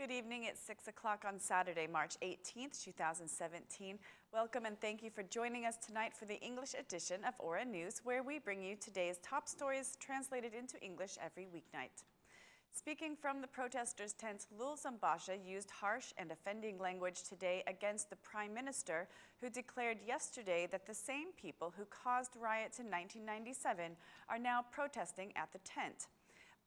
Good evening. It's 6 o'clock on Saturday, March 18th, 2017. Welcome and thank you for joining us tonight for the English edition of Aura News, where we bring you today's top stories translated into English every weeknight. Speaking from the protesters' tent, Lul Zambasha used harsh and offending language today against the Prime Minister, who declared yesterday that the same people who caused riots in 1997 are now protesting at the tent.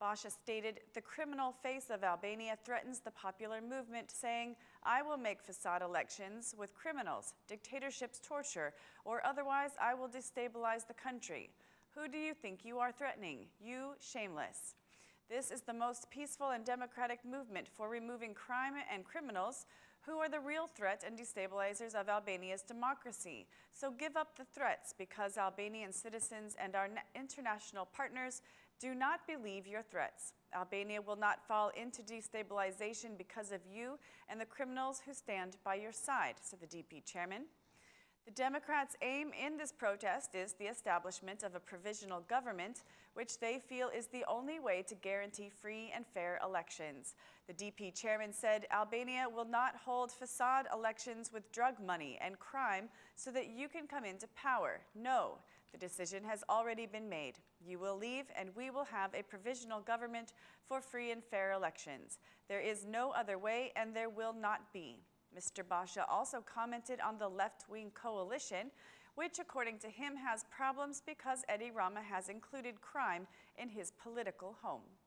Basha stated, "The criminal face of Albania threatens the popular movement, saying, 'I will make facade elections with criminals, dictatorships, torture, or otherwise I will destabilize the country. Who do you think you are threatening? You shameless.' This is the most peaceful and democratic movement for removing crime and criminals who are the real threat and destabilizers of Albania's democracy. So give up the threats because Albanian citizens and our international partners do not believe your threats. Albania will not fall into destabilization because of you and the criminals who stand by your side," said the DP chairman. The Democrats' aim in this protest is the establishment of a provisional government, which they feel is the only way to guarantee free and fair elections. The DP chairman said Albania will not hold facade elections with drug money and crime so that you can come into power. No, the decision has already been made. You will leave and we will have a provisional government for free and fair elections. There is no other way and there will not be. Mr. Basha also commented on the left-wing coalition, which according to him has problems because Edi Rama has included crime in his political home.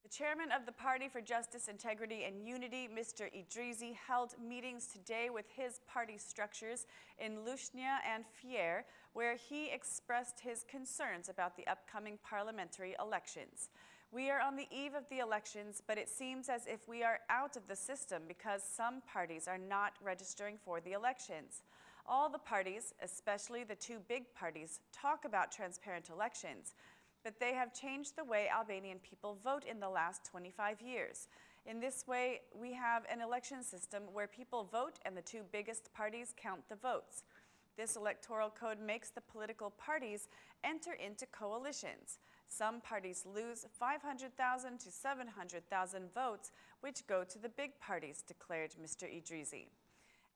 The chairman of the Party for Justice, Integrity and Unity, Mr. Idrizi, held meetings today with his party structures in Lushnja and Fier, where he expressed his concerns about the upcoming parliamentary elections. "We are on the eve of the elections, but it seems as if we are out of the system because some parties are not registering for the elections. All the parties, especially the two big parties, talk about transparent elections, but they have changed the way Albanian people vote in the last 25 years. In this way, we have an election system where people vote and the two biggest parties count the votes. This electoral code makes the political parties enter into coalitions. Some parties lose 500,000 to 700,000 votes, which go to the big parties," declared Mr. Idrizi,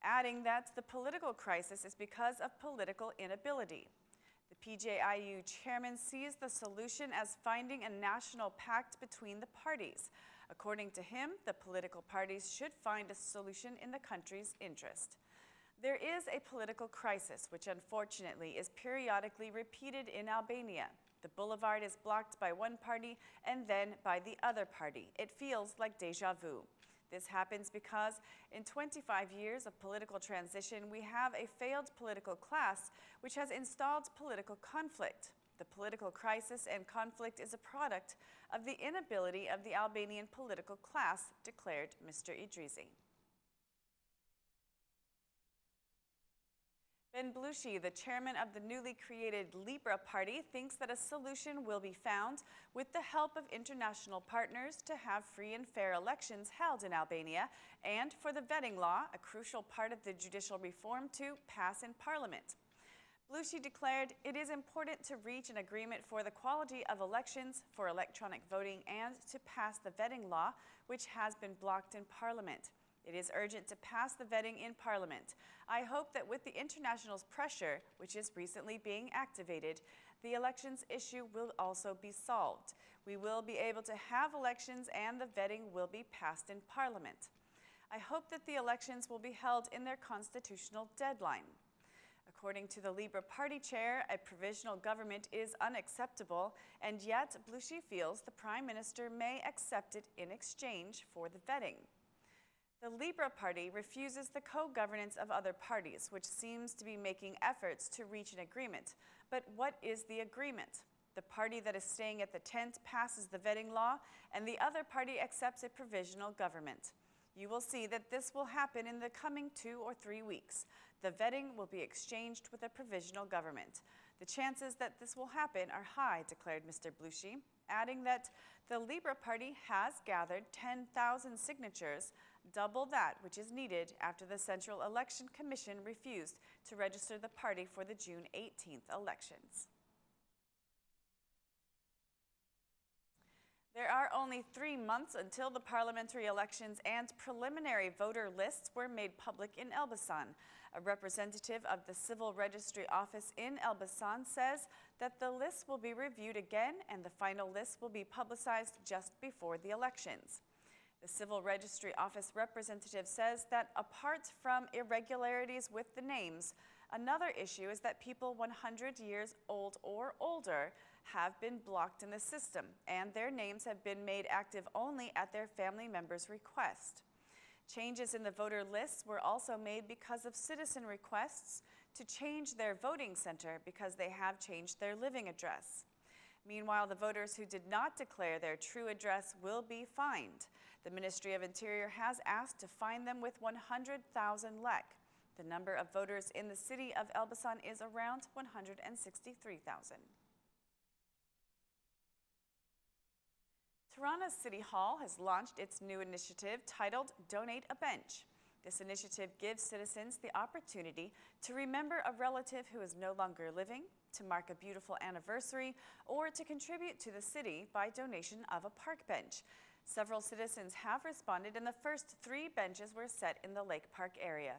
adding that the political crisis is because of political inability. The PJIU chairman sees the solution as finding a national pact between the parties. According to him, the political parties should find a solution in the country's interest. There is a political crisis, which unfortunately is periodically repeated in Albania. The boulevard is blocked by one party and then by the other party. It feels like déjà vu. This happens because in 25 years of political transition, we have a failed political class which has installed political conflict. The political crisis and conflict is a product of the inability of the Albanian political class, declared Mr. Idrizi. Blushi, the chairman of the newly created Libra Party, thinks that a solution will be found with the help of international partners to have free and fair elections held in Albania and for the vetting law, a crucial part of the judicial reform, to pass in parliament. Blushi declared, "It is important to reach an agreement for the quality of elections, for electronic voting, and to pass the vetting law, which has been blocked in parliament. It is urgent to pass the vetting in Parliament. I hope that with the international's pressure, which is recently being activated, the elections issue will also be solved. We will be able to have elections and the vetting will be passed in Parliament. I hope that the elections will be held in their constitutional deadline." According to the Libra Party chair, a provisional government is unacceptable, and yet Blushi feels the Prime Minister may accept it in exchange for the vetting. The Libra Party refuses the co-governance of other parties, which seems to be making efforts to reach an agreement. But what is the agreement? The party that is staying at the tent passes the vetting law, and the other party accepts a provisional government. You will see that this will happen in the coming 2 or 3 weeks. The vetting will be exchanged with a provisional government. The chances that this will happen are high, declared Mr. Blushi, adding that the Libra Party has gathered 10,000 signatures, double that which is needed after the Central Election Commission refused to register the party for the June 18th elections. There are only 3 months until the parliamentary elections, and preliminary voter lists were made public in Elbasan. A representative of the Civil Registry Office in Elbasan says that the lists will be reviewed again and the final list will be publicized just before the elections. The Civil Registry Office representative says that apart from irregularities with the names, another issue is that people 100 years old or older have been blocked in the system, and their names have been made active only at their family members' request. Changes in the voter lists were also made because of citizen requests to change their voting center because they have changed their living address. Meanwhile, the voters who did not declare their true address will be fined. The Ministry of Interior has asked to fine them with 100,000 lek. The number of voters in the city of Elbasan is around 163,000. Tirana City Hall has launched its new initiative titled Donate a Bench. This initiative gives citizens the opportunity to remember a relative who is no longer living, to mark a beautiful anniversary, or to contribute to the city by donation of a park bench. Several citizens have responded, and the first 3 benches were set in the Lake Park area.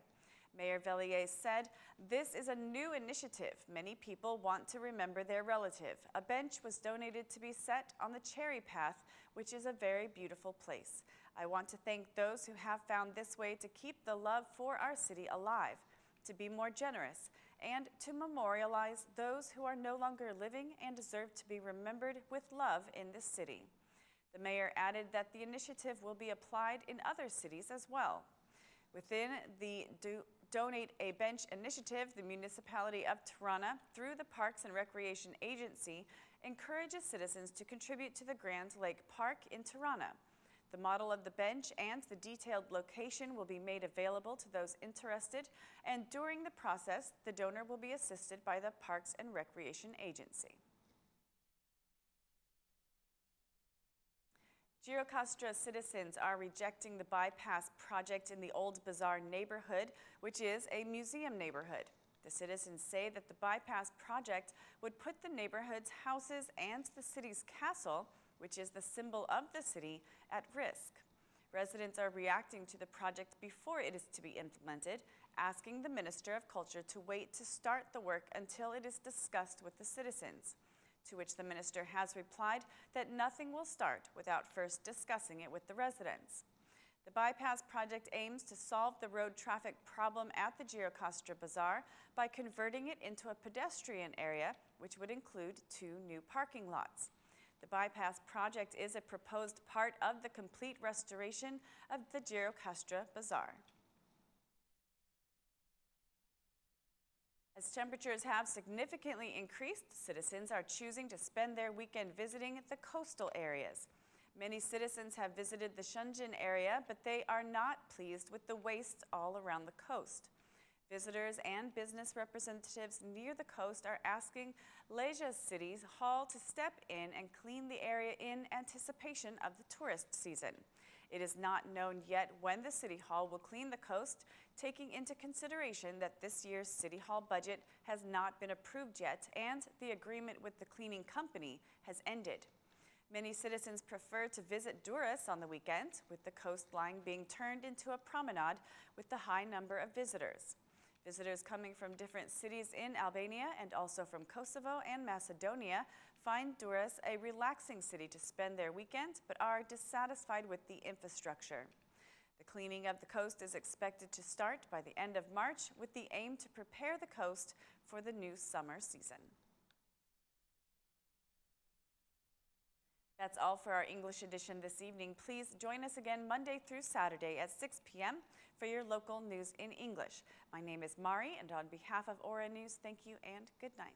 Mayor Vellier said, "This is a new initiative. Many people want to remember their relative. A bench was donated to be set on the Cherry Path, which is a very beautiful place. I want to thank those who have found this way to keep the love for our city alive, to be more generous, and to memorialize those who are no longer living and deserve to be remembered with love in this city." The mayor added that the initiative will be applied in other cities as well. Within the Donate a Bench initiative, the municipality of Tirana, through the Parks and Recreation Agency, encourages citizens to contribute to the Grand Lake Park in Tirana. The model of the bench and the detailed location will be made available to those interested, and during the process, the donor will be assisted by the Parks and Recreation Agency. Gjirokastra citizens are rejecting the bypass project in the Old Bazaar neighborhood, which is a museum neighborhood. The citizens say that the bypass project would put the neighborhood's houses and the city's castle, which is the symbol of the city, at risk. Residents are reacting to the project before it is to be implemented, asking the Minister of Culture to wait to start the work until it is discussed with the citizens. To which the minister has replied that nothing will start without first discussing it with the residents. The bypass project aims to solve the road traffic problem at the Gjirokastra Bazaar by converting it into a pedestrian area, which would include 2 new parking lots. The bypass project is a proposed part of the complete restoration of the Gjirokastra Bazaar. As temperatures have significantly increased, citizens are choosing to spend their weekend visiting the coastal areas. Many citizens have visited the Shenzhen area, but they are not pleased with the waste all around the coast. Visitors and business representatives near the coast are asking Leisure City's Hall to step in and clean the area in anticipation of the tourist season. It is not known yet when the City Hall will clean the coast, taking into consideration that this year's City Hall budget has not been approved yet and the agreement with the cleaning company has ended. Many citizens prefer to visit Durrës on the weekend, with the coastline being turned into a promenade with the high number of visitors. Visitors coming from different cities in Albania and also from Kosovo and Macedonia find Durrës a relaxing city to spend their weekend, but are dissatisfied with the infrastructure. The cleaning of the coast is expected to start by the end of March, with the aim to prepare the coast for the new summer season. That's all for our English edition this evening. Please join us again Monday through Saturday at 6 p.m. for your local news in English. My name is Mari, and on behalf of Aura News, thank you and good night.